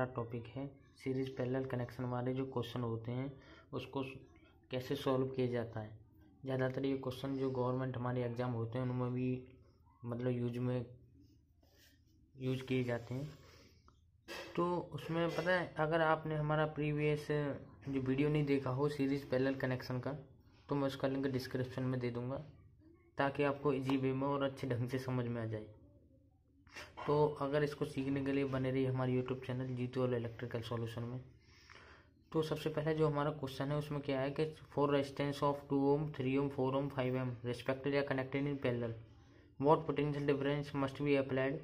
हमारा टॉपिक है series parallel connection वाले जो क्वेश्चन होते हैं उसको कैसे सॉल्व किया जाता है। ज़्यादातर ये क्वेश्चन जो गवर्नमेंट हमारे एग्ज़ाम होते हैं उनमें भी मतलब यूज किए जाते हैं। तो उसमें पता है, अगर आपने हमारा प्रीवियस जो वीडियो नहीं देखा हो सीरीज पैरेलल कनेक्शन का, तो मैं उसका लिंक डिस्क्रिप्शन में दे दूँगा ताकि आपको इजी वे में और अच्छे ढंग से समझ में आ जाए। तो अगर इसको सीखने के लिए बने रही हमारे YouTube channel Jeetu electrical solution में। तो सबसे पहले जो हमारा क्वेश्चन है उसमें क्या है कि for resistance of 2 ohm 3 ohm 4 ohm 5 ohm respectively are connected in parallel, what potential difference must be applied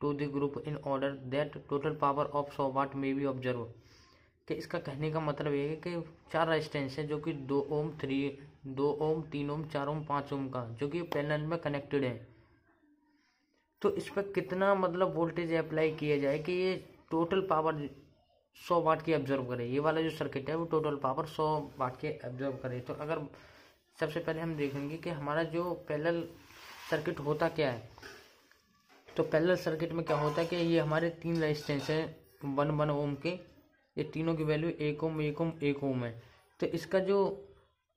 to the group in order that total power of 100 watt may be observe. कि इसका कहने का मतलब ये है कि 4 resistance है जो कि 2 ओम 3 ओम 4 ओम 5 ओम का, जो कि पैरेलल में कनेक्टेड है। तो इस पर कितना मतलब वोल्टेज अप्लाई किया जाए कि ये टोटल पावर 100 वाट की ऑब्जर्व करे। ये वाला जो सर्किट है वो टोटल पावर 100 वाट के ऑब्जर्व करे। तो अगर सबसे पहले हम देखेंगे कि हमारा जो पैरेलल सर्किट होता क्या है। तो पैरेलल सर्किट में क्या होता है कि ये हमारे 3 रेजिस्टेंस हैं 1 ओम के, ये तीनों की वैल्यू 1 ओम 1 ओम 1 ओम है। तो इसका जो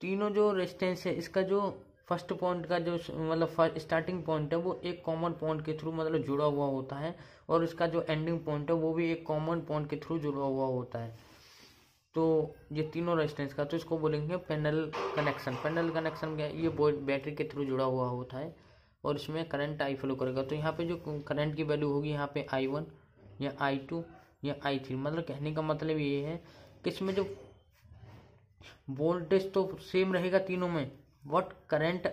तीनों जो रेजिस्टेंस है, इसका जो फर्स्ट पॉइंट का जो मतलब स्टार्टिंग पॉइंट है वो एक कॉमन पॉइंट के थ्रू मतलब जुड़ा हुआ होता है, और इसका जो एंडिंग पॉइंट है वो भी एक कॉमन पॉइंट के थ्रू जुड़ा हुआ होता है। तो ये तीनों रेजिस्टेंस का, तो इसको बोलेंगे पैरेलल कनेक्शन। पैरेलल कनेक्शन क्या है, ये बैटरी के थ्रू जुड़ा हुआ होता है और इसमें करंट आई फ्लो करेगा। तो यहाँ पे जो करंट की वैल्यू होगी यहाँ पे I1 या I2 या I3। मतलब कहने का मतलब ये है कि इसमें जो वोल्टेज तो सेम रहेगा तीनों में, बट करंट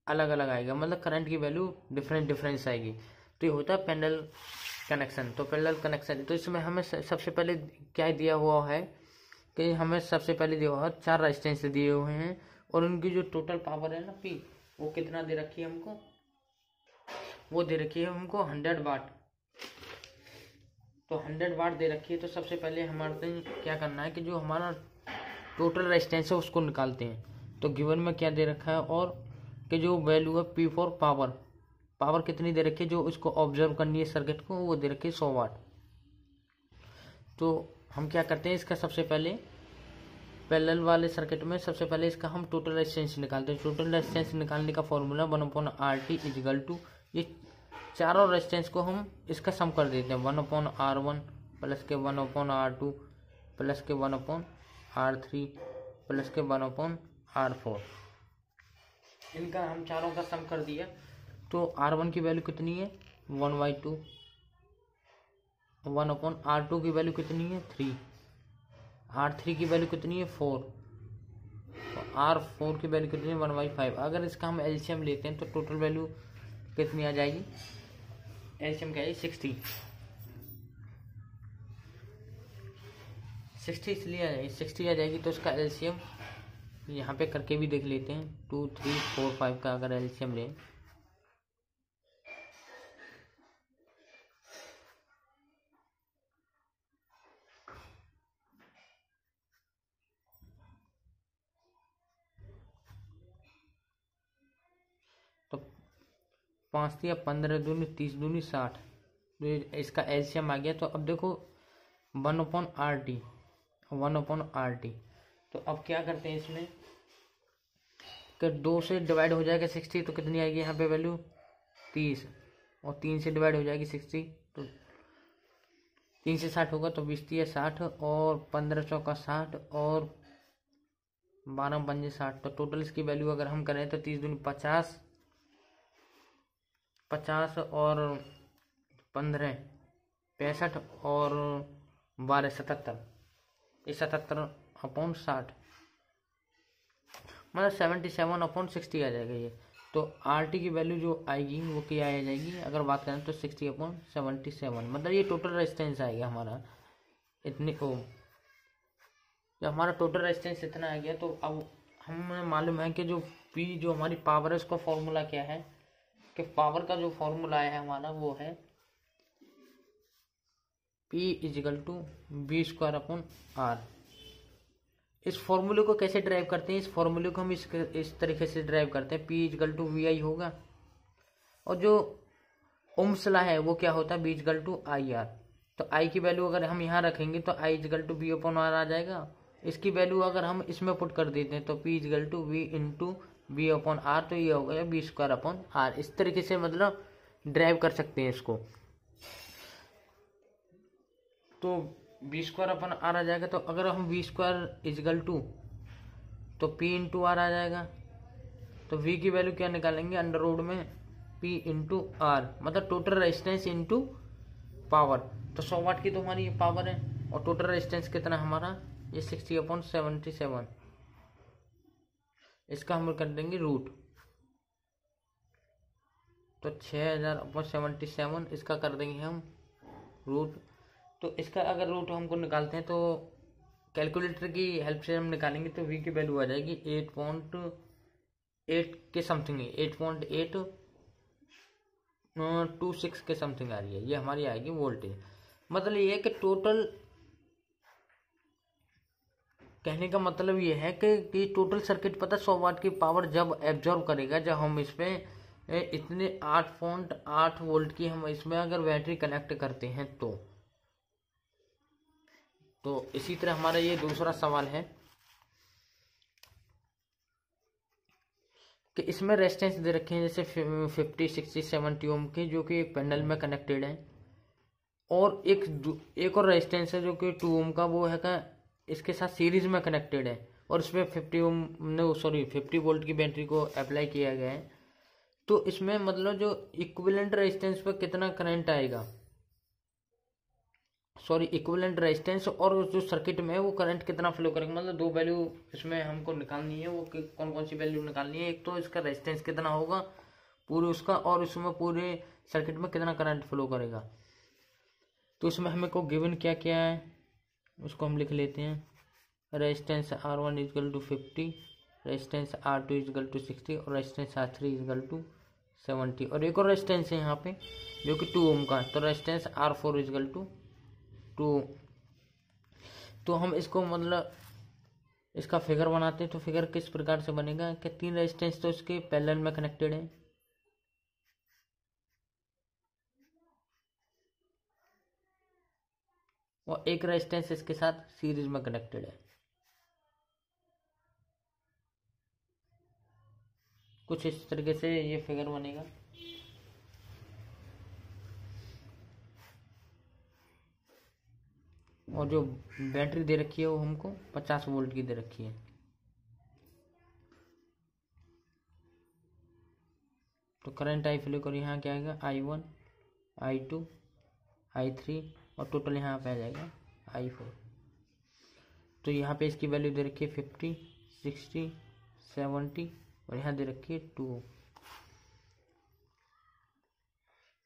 अलग अलग आएगा, मतलब करंट की वैल्यू डिफरेंस आएगी। तो ये होता है पैरेलल कनेक्शन। तो पैरेलल कनेक्शन, तो इसमें हमें सबसे पहले क्या दिया हुआ है कि हमें सबसे पहले दिया हुआ है 4 रेजिस्टेंस दिए हुए हैं और उनकी जो टोटल पावर है ना P, वो कितना दे रखी है हमको, वो दे रखी है हमको 100 वाट। तो 100 वाट दे रखी है। तो सबसे पहले हमारे क्या करना है कि जो हमारा टोटल रेजिस्टेंस है उसको निकालते हैं। तो गिवन में क्या दे रखा है, और कि जो वैल्यू है P फॉर पावर कितनी दे रखी है जो इसको ऑब्जर्व करनी है सर्किट को, वो दे रखी है 100 वाट। तो हम क्या करते हैं, इसका सबसे पहले पैरेलल वाले सर्किट में सबसे पहले इसका हम टोटल रेजिस्टेंस निकालते हैं। टोटल रेजिस्टेंस निकालने का फॉर्मूला 1/RT इक्वल टू, ये चारों रेजिस्टेंस को हम इसका सम कर देते हैं 1/R1 प्लस के 1/R2 प्लस के 1/R3 प्लस के 1/R4। इनका हम चारों का सम कर दिया। तो R1 की वैल्यू कितनी है 1/2, 1/R2 की वैल्यू कितनी है 3, R3 की वैल्यू कितनी है 4, R4 की वैल्यू कितनी है 1/5। अगर इसका हम एलसीएम लेते हैं तो टोटल वैल्यू कितनी आ जाएगी, एलसीएम क्या है 60 इसलिए आ जाएगी 60 आ जाएगी। तो इसका एलसीएम यहाँ पे करके भी देख लेते हैं 2 3 4 5 का अगर एलसीएम लें तो 5 या 15 दूनी 30 दूनी 60। तो इसका एलसीएम आ गया। तो अब देखो 1/RT। तो अब क्या करते हैं इसमें कि 2 से डिवाइड हो जाएगा 60, तो कितनी आएगी यहाँ पे वैल्यू 30, और 3 से डिवाइड हो जाएगी 60, तो 3 से 60 होगा तो 20 या 60 और 15 चौका 60 और 12 पंजे 60। तो टोटल इसकी वैल्यू अगर हम करें तो 30 दूनी 50 और 15 65 और 12 77, ये 77/60 मतलब 77/60 आ जाएगा ये। तो RT की वैल्यू जो आएगी वो क्या आ जाएगी, अगर बात करें तो 60/77, मतलब ये टोटल रेजिस्टेंस आएगा हमारा इतने को। जब हमारा टोटल रेजिस्टेंस इतना आ गया तो अब हमें मालूम है कि जो P जो हमारी पावर है उसका फॉर्मूला क्या है, कि पावर का जो फॉर्मूला है हमारा वो है P = V²/R। इस फॉर्मूले को कैसे ड्राइव करते हैं, इस फॉर्मूले को हम इस तरीके से ड्राइव करते हैं, P = VI होगा, और जो ओम्स लॉ है वो क्या होता है V = IR। तो आई की वैल्यू अगर हम यहाँ रखेंगे तो I equal to B upon R आ जाएगा। इसकी वैल्यू अगर हम इसमें पुट कर देते हैं तो P equal to V into B upon R, तो ये हो गया बी स्क्वायर अपॉन आर। इस तरीके से मतलब ड्राइव कर सकते हैं इसको। तो बी स्क्वायर अपॉन आर आ जाएगा। तो अगर हम बी स्क्वायर इजगल टू तो पी इंटू आर आ जाएगा। तो वी की वैल्यू क्या निकालेंगे, अंडर रूट में पी इंटू आर, मतलब टोटल रेजिस्टेंस इंटू पावर। तो 100 वाट की तो हमारी ये पावर है, और टोटल रेजिस्टेंस कितना हमारा ये 60/77। इसका हम कर देंगे रूट, तो 6000/77 इसका कर देंगे हम रूट। तो इसका अगर रूट हमको निकालते हैं तो कैलकुलेटर की हेल्प से हम निकालेंगे तो वी की वैल्यू आ जाएगी 8.8 के समथिंग, 8.826 के समथिंग आ रही है, ये हमारी आएगी वोल्टेज। मतलब ये है कि टोटल, कहने का मतलब ये है कि टोटल सर्किट पता 100 वाट की पावर जब एब्जॉर्ब करेगा, जब हम इसमें इतने 8.8 वोल्ट की हम इसमें अगर बैटरी कनेक्ट करते हैं तो इसी तरह हमारा ये दूसरा सवाल है कि इसमें रेजिस्टेंस दे रखे हैं जैसे 50, 60, 70 ओम के, जो कि एक पैनल में कनेक्टेड है, और एक और रेजिस्टेंस है जो कि 2 ओम का, वो है का इसके साथ सीरीज में कनेक्टेड है, और इसमें 50 वोल्ट की बैटरी को अप्लाई किया गया है। तो इसमें मतलब जो इक्विवेलेंट रेजिस्टेंस पर कितना करंट आएगा, इक्विवेलेंट रेजिस्टेंस और जो सर्किट में है वो करंट कितना फ्लो करेगा, मतलब दो वैल्यू इसमें हमको निकालनी है। वो कौन कौन सी वैल्यू निकालनी है, एक तो इसका रेजिस्टेंस कितना होगा पूरे उसका, और इसमें पूरे सर्किट में कितना करंट फ्लो करेगा। तो इसमें हमें को गिवन क्या क्या है उसको हम लिख लेते हैं। Resistance R1 equal to 50, resistance R2 equal to 60, और रेजिस्टेंस R3 इजकल टू 70, और एक और रेजिस्टेंस है यहाँ पे जो कि 2 ओम का, तो रेजिस्टेंस R4 इजकल टू 2। तो हम इसको मतलब इसका फिगर बनाते हैं। तो फिगर किस प्रकार से बनेगा कि 3 रेजिस्टेंस तो इसके पैरेलल में कनेक्टेड है, और एक रेजिस्टेंस इसके साथ सीरीज में कनेक्टेड है। कुछ इस तरीके से ये फिगर बनेगा। और जो बैटरी दे रखी है वो हमको 50 वोल्ट की दे रखी है। तो करंट आई फ्लो करो, यहाँ क्या आएगा I1, I2, I3, और टोटल यहाँ पे आ जाएगा I4। तो यहाँ पे इसकी वैल्यू दे रखी है 50, 60, 70, और यहाँ दे रखी है 2।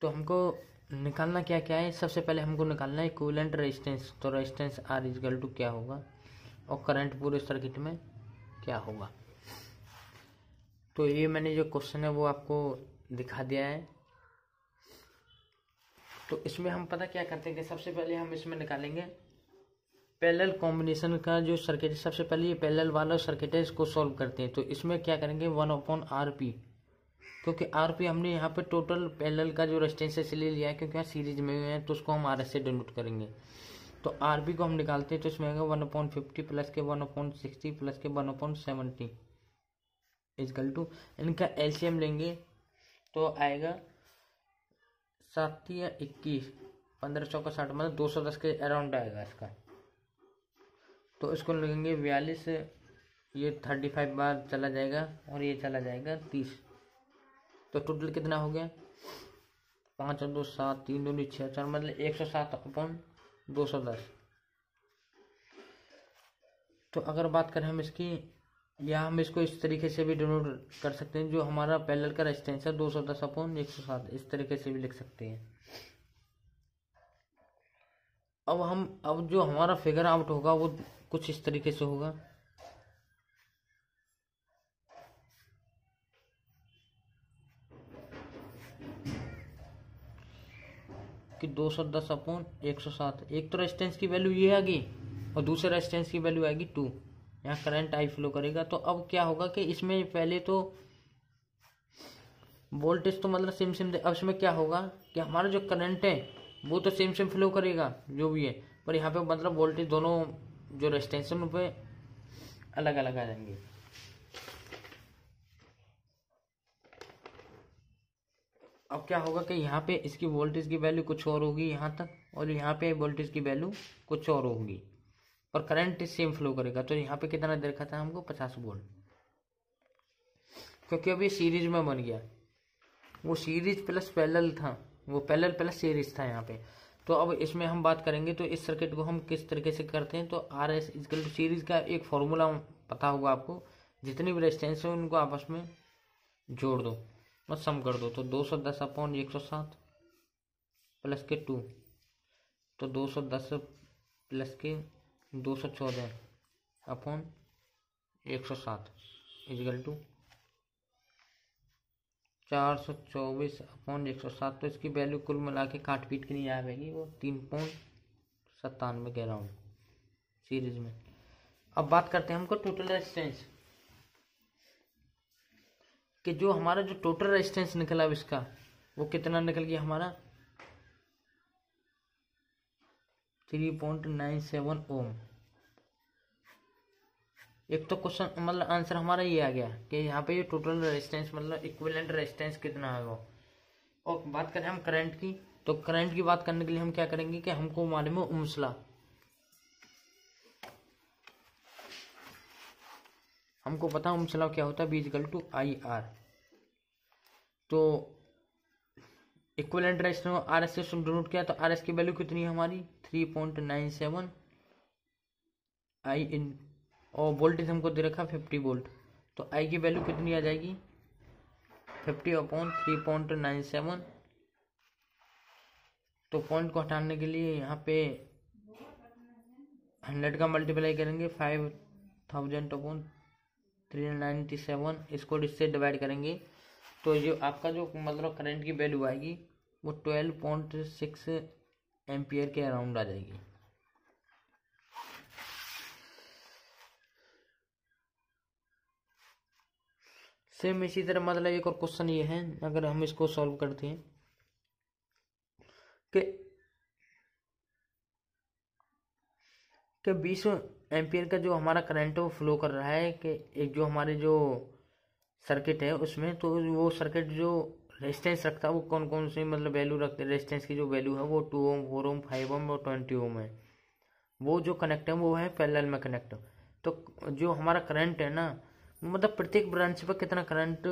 तो हमको निकालना क्या क्या है, सबसे पहले हमको निकालना है इक्विवेलेंट रेजिस्टेंस। तो रेजिस्टेंस R इजकल टू क्या होगा, और करंट पूरे सर्किट में क्या होगा। तो ये मैंने जो क्वेश्चन है वो आपको दिखा दिया है। तो इसमें हम पता क्या करते हैं कि सबसे पहले हम इसमें निकालेंगे पैरेलल कॉम्बिनेशन का जो सर्किट है। सबसे पहले ये पैरेलल वाला सर्किट है, इसको सॉल्व करते हैं। तो इसमें क्या करेंगे 1/RP, क्योंकि RP हमने यहाँ पे टोटल पैरेलल का जो रेजिस्टेंस है इसलिए लिया है क्योंकि यहाँ सीरीज में है, तो उसको हम RS से डिनोट करेंगे। तो RP को हम निकालते हैं तो इसमें आएगा 1/50 प्लस के 1/60 प्लस के 1/70 इजकल टू, इनका LCM लेंगे तो आएगा 7 या 21, 1500 का 60, मतलब 210 के अराउंड आएगा इसका। तो इसको लगेंगे 42, ये 35 बार चला जाएगा और ये चला जाएगा 30। तो टोटल कितना हो गया 5 और 2 7, 3 2 6 4, मतलब 107/210। तो अगर बात करें हम इसकी, या हम इसको इस तरीके से भी डिनोट कर सकते हैं, जो हमारा पैरेलल का रेजिस्टेंस है 210/107, इस तरीके से भी लिख सकते हैं। अब जो हमारा फिगर आउट होगा वो कुछ इस तरीके से होगा कि 210/107। एक तो रेजिस्टेंस की वैल्यू ये आएगी और दूसरे रेजिस्टेंस की वैल्यू आएगी 2। यहाँ करंट आई फ्लो करेगा। तो अब क्या होगा कि इसमें पहले तो वोल्टेज तो मतलब सेम अब इसमें क्या होगा कि हमारा जो करंट है वो तो सेम सेम फ्लो करेगा जो भी है, पर यहाँ पे मतलब वोल्टेज दोनों जो रेजिस्टेंस है उन पे अलग अलग आ जाएंगे। अब क्या होगा कि यहाँ पे इसकी वोल्टेज की वैल्यू कुछ और होगी यहाँ तक, और यहाँ पे वोल्टेज की वैल्यू कुछ और होगी, पर करंट सेम फ्लो करेगा। तो यहाँ पे कितना दे रखा था हमको 50 वोल्ट, क्योंकि अभी सीरीज में बन गया, वो सीरीज प्लस पैरेलल था, वो पैरेलल प्लस सीरीज था यहाँ पे। तो अब इसमें हम बात करेंगे तो इस सर्किट को हम किस तरीके से करते हैं। तो R S equal to series का एक फॉर्मूला पता होगा आपको, जितनी भी रेजिस्टेंस है उनको आपस में जोड़ दो और सम कर दो। तो 210 अपॉन 107 प्लस के 2, तो 210 प्लस के 214 अपॉन 107 इक्वल टू 424 अपॉन 107। तो इसकी वैल्यू कुल मिला के काट पीट के नहीं आ जाएगी, वो 3.97 के अराउंड सीरीज में। अब बात करते हैं हमको टोटल रेजिस्टेंस, कि जो हमारा जो टोटल रेजिस्टेंस निकला अब इसका वो कितना निकल गया हमारा 3.97 ओम। एक तो क्वेश्चन मतलब आंसर हमारा ये आ गया कि यहाँ पे ये टोटल रेजिस्टेंस मतलब इक्विवेलेंट रेजिस्टेंस कितना है वो। और बात करें हम करंट की, तो करंट की बात करने के लिए हम क्या करेंगे कि हमको मालूम है ओम्स लॉ, हमको पता है ओम्स लॉ क्या होता है, V इक्वल टू IR। तो इक्विवेलेंट रेजिस्टेंस आर एस से डिनोट किया, तो आर एस की वैल्यू कितनी है हमारी 3.97 आई इन, और वोल्टेज हमको दे रखा 50 वोल्ट, तो आई की वैल्यू कितनी आ जाएगी 50 अपॉन 3.97। तो पॉइंट को हटाने के लिए यहाँ पे 100 का मल्टीप्लाई करेंगे 5000 अपॉन 397, इसको इससे डिवाइड करेंगे, तो जो आपका जो मतलब करंट की वैल्यू आएगी वो 12.6 एम्पियर के अराउंड आ जाएगी। सेम इसी तरह मतलब एक और क्वेश्चन ये है, अगर हम इसको सॉल्व करते हैं कि 20 एम्पियर का जो हमारा करंट है वो फ्लो कर रहा है, कि एक जो हमारे जो सर्किट है उसमें, तो वो सर्किट जो रेजिस्टेंस रखता है वो कौन कौन से मतलब वैल्यू रखते हैं, रेजिस्टेंस की जो वैल्यू है वो 2 ओम 4 ओम 5 ओम और 20 ओम है। वो जो कनेक्ट है वो है पैरेलल में कनेक्ट। तो जो हमारा करंट है ना मतलब प्रत्येक ब्रांच पर कितना करंट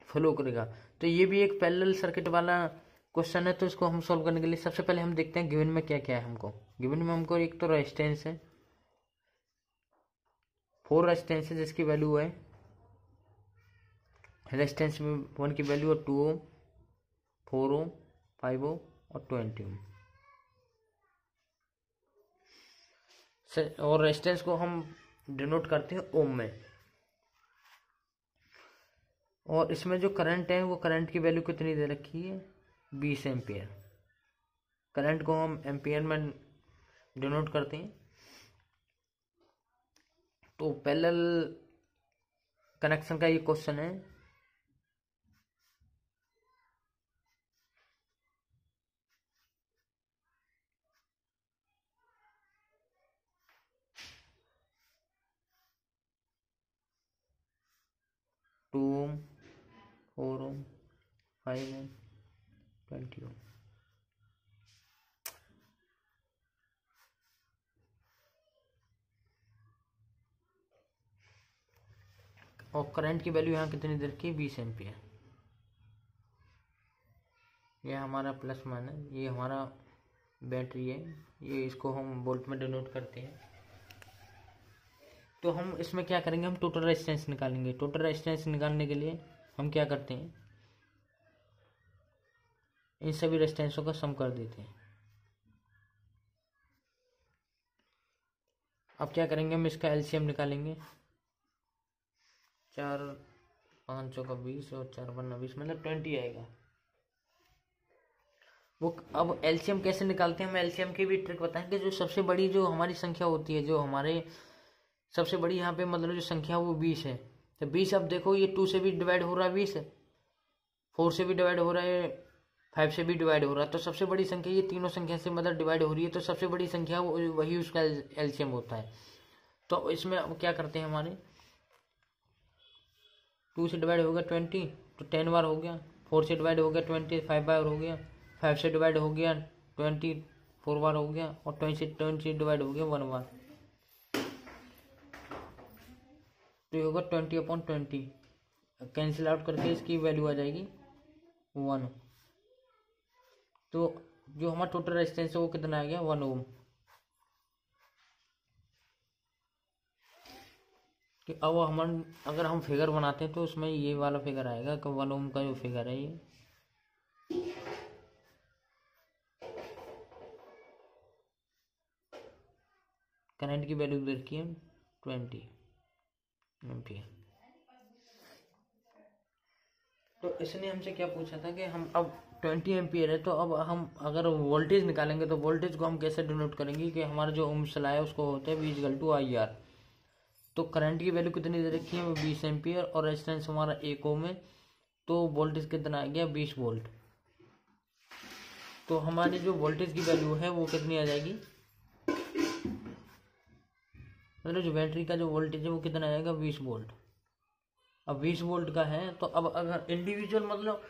फ्लो करेगा, तो ये भी एक पैरेलल सर्किट वाला क्वेश्चन है। तो इसको हम सॉल्व करने के लिए सबसे पहले हम देखते हैं गिवन में क्या क्या है हमको। गिवन में हमको एक तो रेजिस्टेंस है 4 रेजिस्टेंस है जिसकी वैल्यू है रेजिस्टेंस में 1 की वैल्यू है 2 ओम 4 ओम 5 ओम और 20 ओम। और रेजिस्टेंस को हम डिनोट करते हैं ओम में। और इसमें जो करंट है वो करंट की वैल्यू कितनी दे रखी है 20 एम्पियर। करंट को हम एम्पियर में डिनोट करते हैं। तो पैरेलल कनेक्शन का ये क्वेश्चन है। टू ओम 4 ओम 5 ओम 20 ओम। और करंट की वैल्यू यहाँ कितनी दे रखी है 20 एम्पियर। ये हमारा प्लस माइनस, ये हमारा बैटरी है, ये इसको हम वोल्ट में डिनोट करते हैं। तो हम इसमें क्या करेंगे, हम टोटल रेजिस्टेंस निकालेंगे। टोटल रेजिस्टेंस निकालने के लिए हम क्या करते हैं, इन सभी रेजिस्टेंसों का सम कर देते हैं। अब क्या करेंगे, हम इसका एलसीएम निकालेंगे। 4 5 का 20 और 4 5 20 मतलब 20 आएगा वो। अब एलसीएम कैसे निकालते हैं, हम एलसीएम की भी ट्रिक बताएं कि जो सबसे बड़ी जो हमारी संख्या होती है, जो हमारे सबसे बड़ी यहाँ पे मतलब जो संख्या वो 20 है। तो 20 अब देखो ये 2 से भी डिवाइड हो रहा है 20, 4 से भी डिवाइड हो रहा है, 5 से भी डिवाइड हो रहा है, तो सबसे बड़ी संख्या ये तीनों संख्या से मतलब डिवाइड हो रही है, तो सबसे बड़ी संख्या वही उसका एलसीएम होता है। तो इसमें अब क्या करते हैं, हमारे 2 से डिवाइड हो गया 20 तो 10 बार हो गया, 4 से डिवाइड हो गया 20 5 बार हो गया, 5 से डिवाइड हो गया 20 4 बार हो गया, और 20 से डिवाइड हो गया 1 बार, तो ये होगा 20/20। कैंसिल आउट करके इसकी वैल्यू आ जाएगी 1। तो जो हमारा टोटल रेजिस्टेंस है वो कितना आ गया, 1 ओम। कि अब हम अगर हम फिगर बनाते हैं तो उसमें ये वाला फिगर आएगा कि 1 ओम का जो फिगर है ये करंट की वैल्यू दे रखी है 20 एम्पियर। तो इसने हमसे क्या पूछा था कि हम अब 20 एम्पियर है, तो अब हम अगर वोल्टेज निकालेंगे तो वोल्टेज को हम कैसे डिनोट करेंगे कि हमारा जो ओम्स लॉ है उसको होता है V=IR। तो करंट की वैल्यू कितनी दे रखी है, वो 20 एम्पियर, और रेजिस्टेंस हमारा 1 ओम है, तो वोल्टेज कितना आ गया 20 वोल्ट। तो हमारी जो वोल्टेज की वैल्यू है वो कितनी आ जाएगी, मतलब जो बैटरी का जो वोल्टेज है वो कितना आएगा 20 वोल्ट। अब 20 वोल्ट का है तो अब अगर इंडिविजुअल मतलब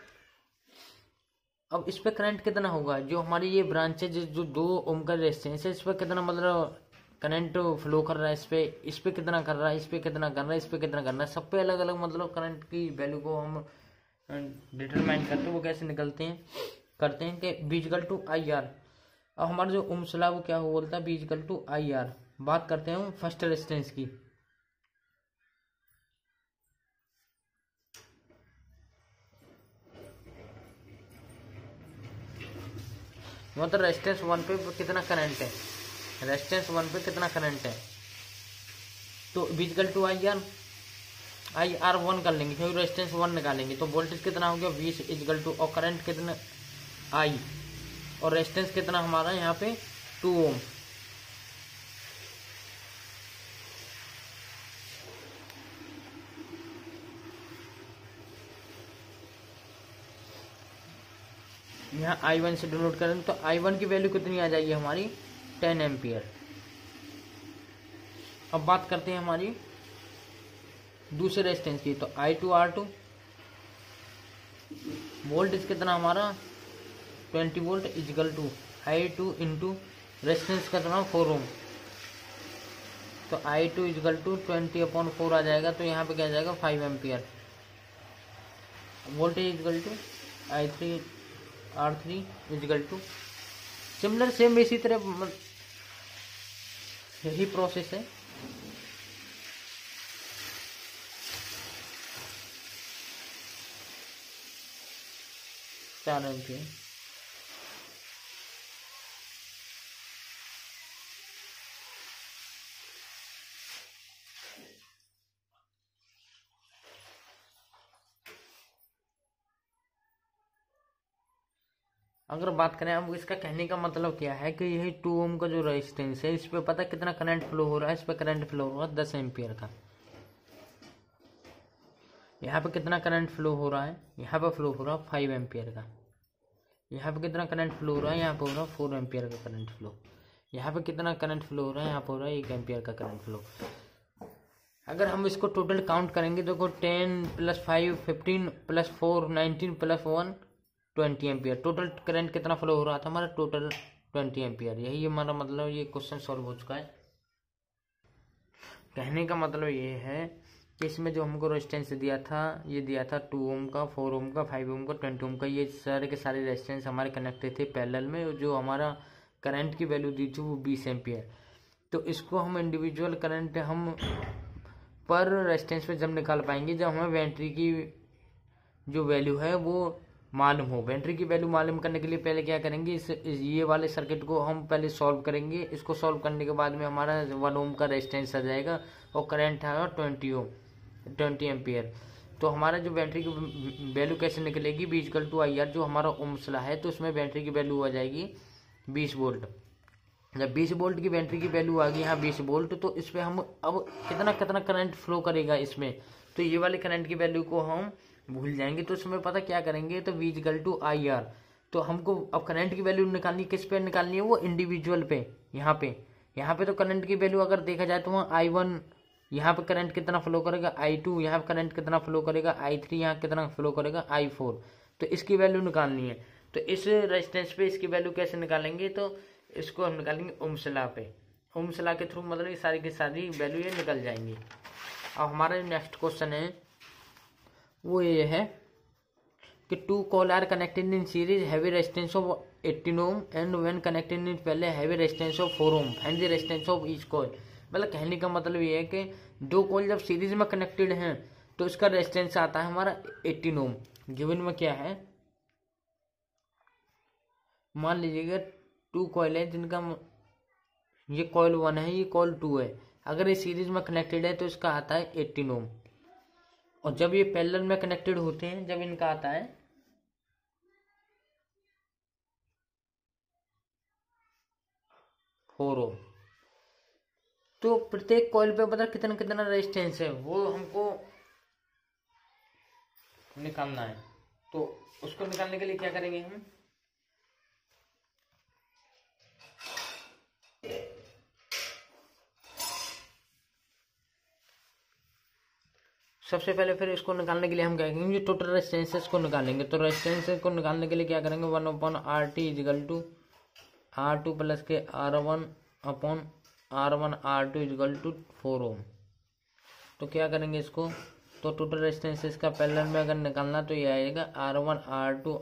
अब इस पे करंट कितना होगा, जो हमारी ये ब्रांचेज जो 2 ओम का रेजिस्टेंस है इस पर कितना मतलब करंट फ्लो कर रहा है, इस पे कितना कर रहा है, इस पे कितना कर रहा है, इस पे कितना कर रहा है, सब पे अलग अलग मतलब करंट की वैल्यू को हम डिटरमाइन करते हैं। वो कैसे निकलते हैं करते हैं कि V=IR। अब हमारा जो ओम्स लॉ वो क्या बोलता है, V=IR। बात करते हैं हम फर्स्ट रेजिस्टेंस की। मतलब रेजिस्टेंस 1 पे कितना करंट है, रेजिस्टेंस 1 पे कितना करंट है, तो V=IR। IR1 कर लेंगे क्योंकि रेजिस्टेंस 1 निकालेंगे, तो वोल्टेज कितना हो गया 20 और करंट कितना I, और रेजिस्टेंस कितना हमारा यहाँ पे 2 ओम। यहाँ I1 से डिनोट करें तो I1 की वैल्यू कितनी आ जाएगी हमारी 10 एम्पियर। अब बात करते हैं हमारी दूसरे रेजिस्टेंस की, तो I2R2 वोल्टेज कितना हमारा 20 वोल्ट = I2 इंटू रेजिस्टेंस कितना 4 ओम, तो I2 20/4 आ जाएगा, तो यहाँ पे क्या आ जाएगा 5 ampere. Voltage I3R3 similar same इसी तरह यही प्रोसेस है। चार एम्पियर। अगर बात करें अब इसका कहने का मतलब क्या है कि यही 2 ओम का जो रेजिस्टेंस है इस पे पता कितना करंट फ्लो हो रहा है, इस पे करंट फ्लो हो रहा है 10 एम्पियर का। यहाँ पे कितना करंट फ्लो हो रहा है, यहाँ पे फ्लो हो रहा है 5 एम्पियर का। यहाँ पे कितना करंट फ्लो हो रहा है, यहाँ पे हो रहा है 4 एम्पियर का करंट फ्लो। यहाँ पे कितना करंट फ्लो हो रहा है, यहाँ पे हो रहा है 1 एम्पियर का करंट फ्लो। अगर हम इसको टोटल काउंट करेंगे तो 10 + 5 15 + 4 19 + 1 20 एम्पियर। टोटल करंट कितना फ्लो हो रहा था हमारा, टोटल 20 एम्पियर। यही हमारा मतलब ये क्वेश्चन सॉल्व हो चुका है। कहने का मतलब ये है कि इसमें जो हमको रेजिस्टेंस दिया था ये दिया था 2 ओम का, 4 ओम का, 5 ओम का, 20 ओम का। ये सारे के सारे रेजिस्टेंस हमारे कनेक्टेड थे पैरेलल में। जो हमारा करंट की वैल्यू दी थी वो 20 एम्पियर। तो इसको हम इंडिविजुअल करंट हम पर रेजिस्टेंस पे जब निकाल पाएंगे जब हमें बैटरी की जो वैल्यू है वो मालूम हो। बैटरी की वैल्यू मालूम करने के लिए पहले क्या करेंगे, ये वाले सर्किट को हम पहले सॉल्व करेंगे। इसको सॉल्व करने के बाद में हमारा 1 ओम का रेजिस्टेंस आ जाएगा और करंट आएगा 20 एम्पियर। तो हमारा जो बैटरी की वैल्यू कैसे निकलेगी, V=IR जो हमारा ओम्स लॉ है, तो उसमें बैटरी की वैल्यू आ जाएगी 20 वोल्ट। जब 20 वोल्ट की बैटरी की वैल्यू आ गई यहाँ 20 वोल्ट, तो इस पर हम अब कितना कितना करंट फ्लो करेगा इसमें, तो ये वाले करंट की वैल्यू को हम भूल जाएंगे। तो इसमें पता क्या करेंगे, तो V=IR तो हमको अब करंट की वैल्यू निकालनी, किस पे निकालनी है, वो इंडिविजुअल पे। यहाँ पे तो करंट की वैल्यू अगर देखा जाए तो वहाँ I1 यहाँ पे करंट कितना फ्लो करेगा, I2 यहाँ पे करंट कितना फ्लो करेगा, I3 यहाँ कितना फ्लो करेगा, I4। तो इसकी वैल्यू निकालनी है। तो इस रेजिस्टेंस पे इसकी वैल्यू कैसे निकालेंगे, तो इसको हम निकालेंगे ओम्स लॉ पे। ओम्स लॉ के थ्रू मतलब ये सारी की सारी वैल्यू ये निकल जाएंगी। अब हमारा जो नेक्स्ट क्वेश्चन है वो ये है कि two coil are connected in series have a resistance of 18 ohm and when connected in parallel have a resistance of 4 ohm find the resistance of each coil. मतलब कहने का मतलब ये है कि दो कॉइल जब सीरीज में कनेक्टेड हैं तो इसका रेजिस्टेंस आता है हमारा 18 ओम। गिवन में क्या है, मान लीजिएगा टू कॉइल है जिनका ये कॉइल 1 है, ये कॉइल 2 है। अगर ये सीरीज में कनेक्टेड है तो इसका आता है 18 ओम, और जब ये पैरेलल में कनेक्टेड होते हैं जब इनका आता है 4 ओम। तो प्रत्येक कॉइल पे पता कितना कितना रेजिस्टेंस है वो हमको निकालना है। तो उसको निकालने के लिए क्या करेंगे हम, सबसे पहले फिर इसको निकालने के लिए हम क्या करेंगे, टोटल रेजिस्टेंसेस को निकालेंगे। तो रेजिस्टेंस को निकालने के लिए क्या करेंगे, 1/RT is equal to R2 plus के R1 R2 इजिकल टू 4 ओम। तो क्या करेंगे इसको, तो टोटल रेजिस्टेंसेस का पैरेलल में अगर निकालना तो ये आएगा R1 R2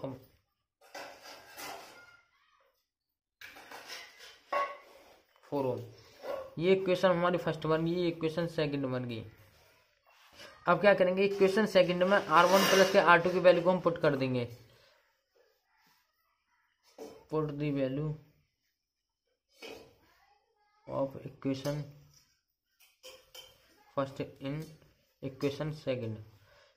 4 ओम। ये इक्वेशन हमारी फर्स्ट बन गई, ये इक्वेशन सेकंड बन गई। अब क्या करेंगे, इक्वेशन सेकंड में R1 प्लस के R2 की वैल्यू को हम पुट कर देंगे। Put the value of equation first in equation second.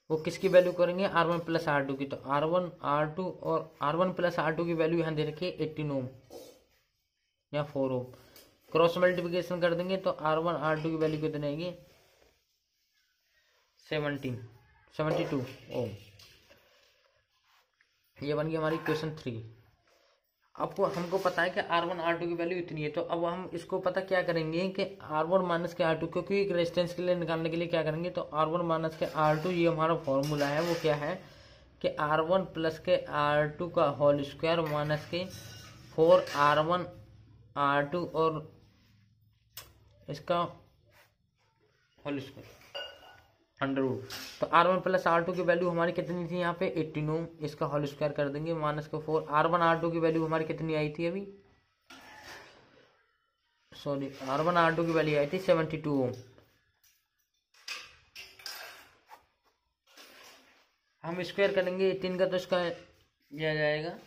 वो किसकी वैल्यू करेंगे, R1 प्लस R2 की। तो R1 R2 और R1 प्लस R2 की वैल्यू यहाँ दे रखी है 18 ओम या 4 ओम। क्रॉस मल्टीप्लिकेशन कर देंगे तो R1 R2 की वैल्यू कितनी आएगी, 72 ओम। ये बन गई हमारी इक्वेशन 3। आपको हमको पता है कि R1 R2 की वैल्यू इतनी है। तो अब हम इसको पता क्या करेंगे कि R1 माइनस के R2, क्योंकि एक रेजिस्टेंस के लिए निकालने के लिए क्या करेंगे, तो R1 माइनस के R2 ये हमारा फॉर्मूला है। वो क्या है कि R1 प्लस के R2 का होल स्क्वायर माइनस के 4R1 R2 और इसका होल स्क्वायर अंडर रूट। तो R1 प्लस R2 की वैल्यू हमारी कितनी थी यहाँ पे 18 ओम, इसका होल स्क्वायर कर देंगे माइनस के 4। R1 R2 की वैल्यू हमारी कितनी आई थी अभी, सॉरी R1 R2 की वैल्यू आई थी 72 ओम। हम स्क्वायर करेंगे 18 का तो इसका यह आ जाएगा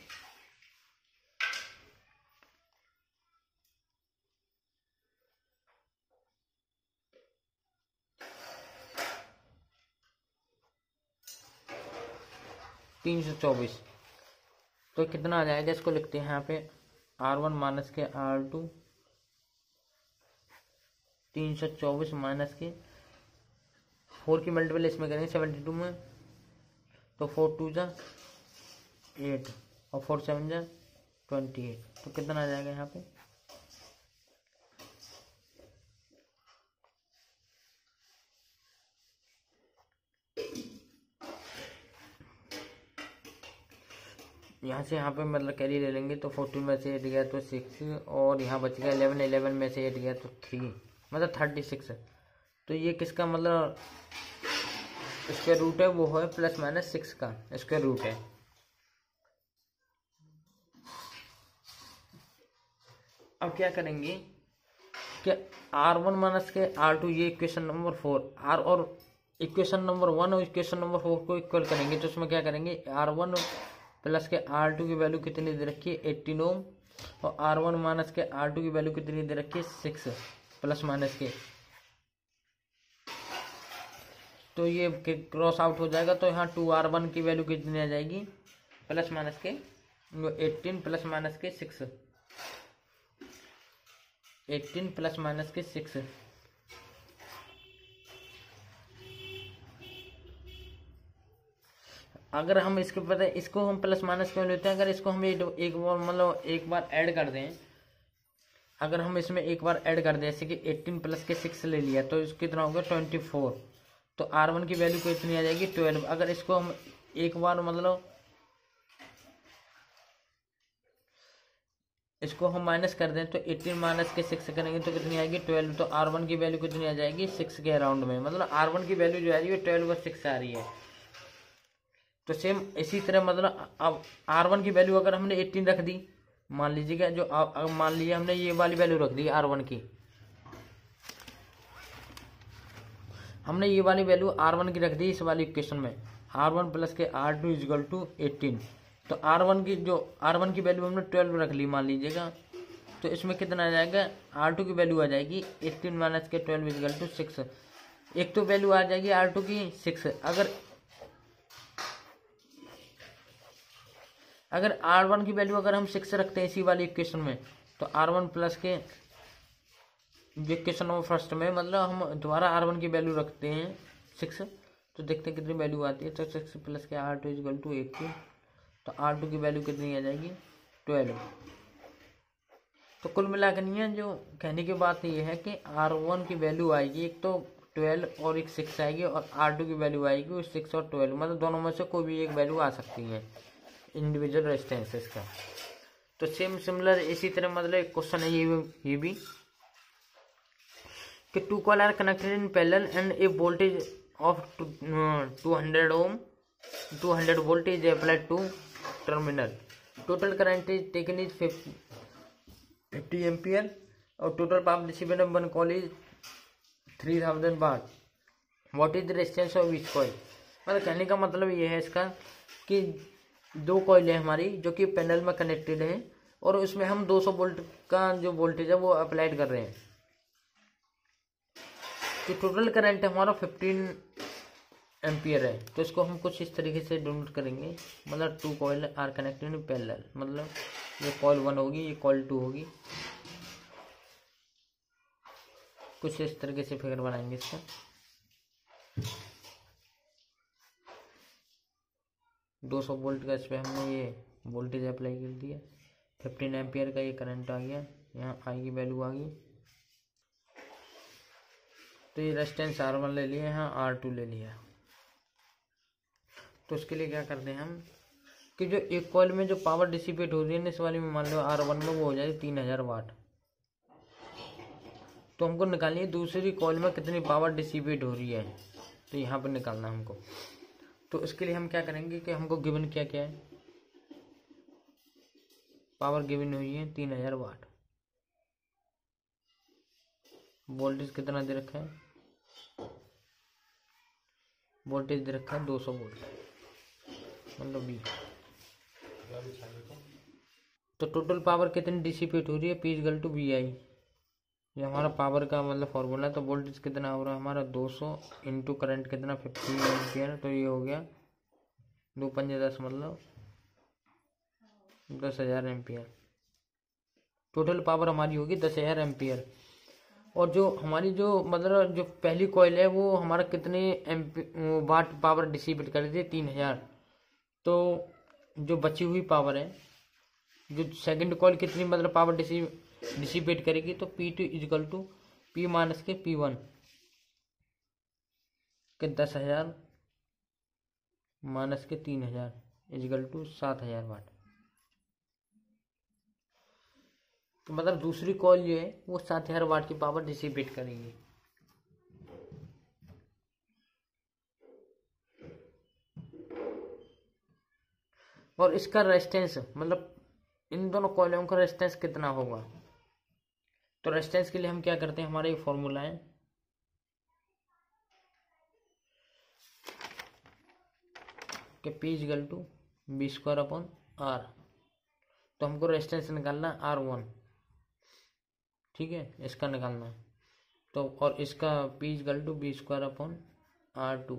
324। तो कितना आ जाएगा, इसको लिखते हैं यहाँ पे R1 माइनस के R2 324 माइनस के 4 की मल्टीपल इसमें करेंगे 72 में, तो 4 2 जा 8 और 4 7 जा 28। तो कितना आ जाएगा यहाँ पे, यहाँ से यहाँ पे मतलब कैरी ले लेंगे तो 14 में से 8 गया तो 6 और यहाँ बच गया 11, 11 में से 8 गया तो 3 मतलब 36। तो ये किसका मतलब स्क्वायर रूट है, वो है प्लस माइनस 6 का स्क्वायर रूट है। अब क्या करेंगे कि R1 माइनस के R2 ये इक्वेशन नंबर 4 R और इक्वेशन नंबर 1 और इक्वेशन नंबर 4 को इक्वल करेंगे। तो उसमें क्या करेंगे, R1 प्लस के R2 की वैल्यू कितनी दे रखी है 18 ओम, और R1 माइनस के R2 की वैल्यू कितनी दे रखी है 6 प्लस माइनस के। तो ये क्रॉस आउट हो जाएगा। तो यहाँ 2R1 की वैल्यू कितनी आ जाएगी, प्लस माइनस के 18 प्लस माइनस के 6, 18 प्लस माइनस के 6। अगर हम इसके पता है इसको हम प्लस माइनस क्यों लेते हैं, अगर इसको हम एक बार मतलब एक बार ऐड कर दें, अगर हम इसमें एक बार ऐड कर दें, जैसे कि 18 प्लस के 6 ले लिया तो इसको कितना होगा 24, तो R1 की वैल्यू कितनी आ जाएगी 12। अगर इसको हम एक बार मतलब इसको हम माइनस कर दें तो 18 माइनस के 6 करेंगे तो कितनी आएगी 12, तो R1 की वैल्यू कितनी आ जाएगी 6 के अराउंड में, मतलब R1 की वैल्यू जो आ रही है 12 और 6 आ रही है। तो सेम इसी तरह मतलब अब R1 की वैल्यू अगर हमने 18 रख दी, मान लीजिएगा जो मान लीजिए हमने ये वाली वैल्यू रख दी R1 की, हमने ये वाली वैल्यू R1 की रख दी इस वाली इक्वेशन में, R1 प्लस के R2 इजगल टू 18, तो R1 की जो R1 की वैल्यू हमने 12 रख ली मान लीजिएगा, तो इसमें कितना आ जाएगा R2 की वैल्यू आ जाएगी 18 माइनस के 12 इजगल टू 6। एक तो वैल्यू आ जाएगी R2 की 6, अगर R1 की वैल्यू अगर हम 6 रखते हैं इसी वाली इक्वेशन में, तो R1 प्लस के जो इक्वेशन नंबर फर्स्ट में मतलब हम दोबारा R1 की वैल्यू रखते हैं 6, तो देखते हैं कितनी वैल्यू आती है, तो 6 प्लस के R2 इजगल टू 18, तो R2 की वैल्यू कितनी आ जाएगी 12। तो कुल मिलाकर नहीं है, जो कहने की बात ये है कि R1 की वैल्यू आएगी एक तो 12 और एक 6 आएगी, और R2 की वैल्यू आएगी 6 और 12, मतलब दोनों में से कोई भी एक वैल्यू आ सकती है इंडिविजुअल रेजिस्टेंसेस का। तो सेम सिमिलर इसी तरह मतलब एक क्वेश्चन है ये भी कि 2 coil are connected in parallel and a voltage of 200 ohm 200 voltage applied to terminal, total current is taken is 50 ampere और total power dissipated in one coil is 3000 watt, what is the resistance of each coil. मतलब कहने का मतलब ये है इसका कि 2 coil है हमारी जो कि पैरेलल में कनेक्टेड है, और उसमें हम 200 वोल्ट का जो वोल्टेज है वो अप्लाइड कर रहे हैं, तो टोटल करंट हमारा 15 एम्पियर है। तो इसको हम कुछ इस तरीके से डिनोट करेंगे, मतलब 2 coil are connected in parallel, मतलब ये कॉइल 1 होगी, ये कॉइल 2 होगी, कुछ इस तरीके से फिगर बनाएंगे इसका। 200 वोल्ट का इस पर हमने ये वोल्टेज अप्लाई कर दिया, 15 एम्पियर का ये करंट आ गया, यहाँ आई की वैल्यू आ गई, तो ये रेजिस्टेंस R1 ले लिया, यहाँ R2 ले लिया। तो उसके लिए क्या करते हैं हम कि जो एक कॉइल में जो पावर डिसिपेट हो रही है ना इस वाली में मान लो R1 में, वो हो जाए 3000 वाट। तो हमको निकालनी है दूसरी कॉइल में कितनी पावर डिसिपेट हो रही है, तो यहाँ पर निकालना हमको। तो इसके लिए हम क्या करेंगे कि हमको गिवन क्या क्या है, पावर गिवन हुई है 3000 वाट, वोल्टेज कितना दे रखा है, वोल्टेज दे रखा है 200 वोल्ट, मतलब V। तो टोटल पावर कितनी डिसिपेट हो रही है, P इक्वल टू VI, ये हमारा पावर का मतलब फॉर्मूला है। तो वोल्टेज कितना हो रहा है हमारा 200 इंटू करंट कितना 50 एम्पियर, तो ये हो गया 2 पंजे 10 मतलब 10,000 एम्पियर। टोटल पावर हमारी होगी 10,000 एम्पियर। और जो हमारी जो मतलब जो पहली कॉइल है वो हमारा कितने वाट पावर डिसिपेट कर रही थी 3000, तो जो बची हुई पावर है जो सेकंड कॉइल कितनी मतलब पावर डिसिपेट करेगी, तो P2 is equal to P minus के P1 के 10,000 माइनस के 3000 इजकल टू 7,000 वाट। तो मतलब दूसरी कॉइल जो है वो 7,000 वाट की पावर डिसिपेट करेगी। और इसका रेजिस्टेंस मतलब इन दोनों कॉइलों का रेजिस्टेंस कितना होगा, तो रेजिस्टेंस के लिए हम क्या करते हैं, हमारा ये फॉर्मूला है कि P equal to V square upon R। तो हमको रेजिस्टेंस निकालना है R1, ठीक है, इसका निकालना है। तो और इसका P equal to V square upon R2।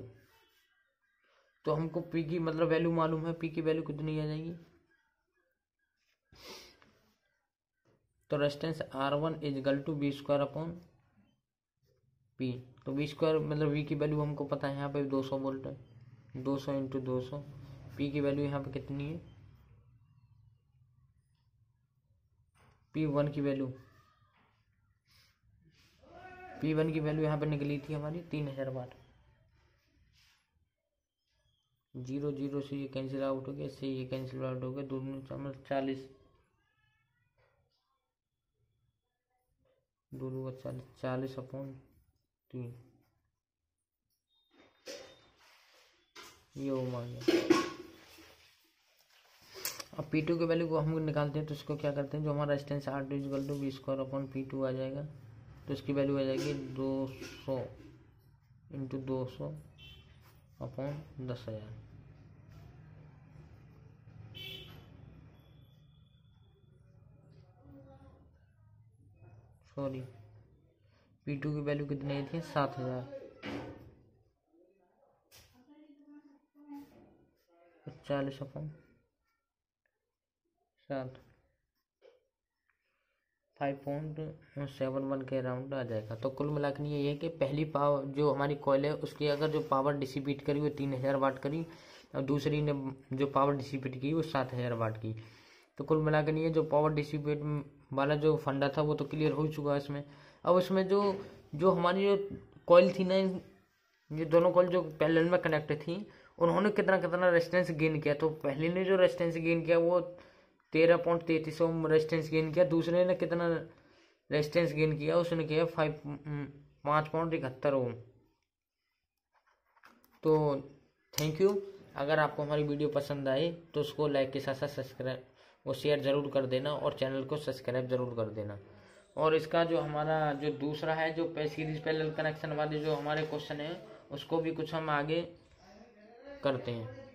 तो हमको P की मतलब वैल्यू मालूम है, P की वैल्यू कितनी आ जाएगी, तो resistance R1 equal to V square upon P। तो V स्क्वायर मतलब V की वैल्यू हमको पता है, यहाँ पे 200 वोल्ट है, 200 इंटू 200 पी की वैल्यू यहाँ पे कितनी है, P1 की वैल्यू यहाँ पे निकली थी हमारी 3000 वाट। 0 0 से ये कैंसिल आउट हो गया, इससे ये कैंसिल आउट हो गया, 2 दूनी 40, 2 दूनी 40, 40/3 ये ओम आ गया। अब P2 की वैल्यू को हम निकालते हैं, तो इसको क्या करते हैं, जो हमारा रेजिस्टेंस R2 = V²/P2 आ जाएगा, तो इसकी वैल्यू आ जाएगी 200 × 200/10,000। सॉरी, P2 की वैल्यू कितनी आई थी, 7000, 40/7, 5.71 के अराउंड आ जाएगा। तो कुल मिलाकर ये है कि पहली पावर जो हमारी कॉइल है उसकी अगर जो पावर डिसिपेट करी वो 3000 वाट करी, और दूसरी ने जो पावर डिसिपेट की वो 7000 वाट की। तो कुल मिलाकर ये जो पावर डिसिपेट वाला जो फंडा था वो तो क्लियर हो चुका है इसमें। अब इसमें जो हमारी जो कॉइल थी ना, ये दोनों कॉइल जो पैरेलल में कनेक्ट थी, उन्होंने कितना रेजिस्टेंस गेन किया। तो पहले ने जो रेजिस्टेंस गेन किया वो 13.33 ओम रेजिस्टेंस गेन किया, दूसरे ने कितना रेजिस्टेंस गेन किया, उसने किया 5.71 ओम। तो थैंक यू। अगर आपको हमारी वीडियो पसंद आए तो उसको लाइक के साथ साथ सब्सक्राइब और शेयर ज़रूर कर देना, और चैनल को सब्सक्राइब ज़रूर कर देना। और इसका जो हमारा जो दूसरा है, जो सीरीज पैरेलल कनेक्शन वाले जो हमारे क्वेश्चन है, उसको भी कुछ हम आगे करते हैं।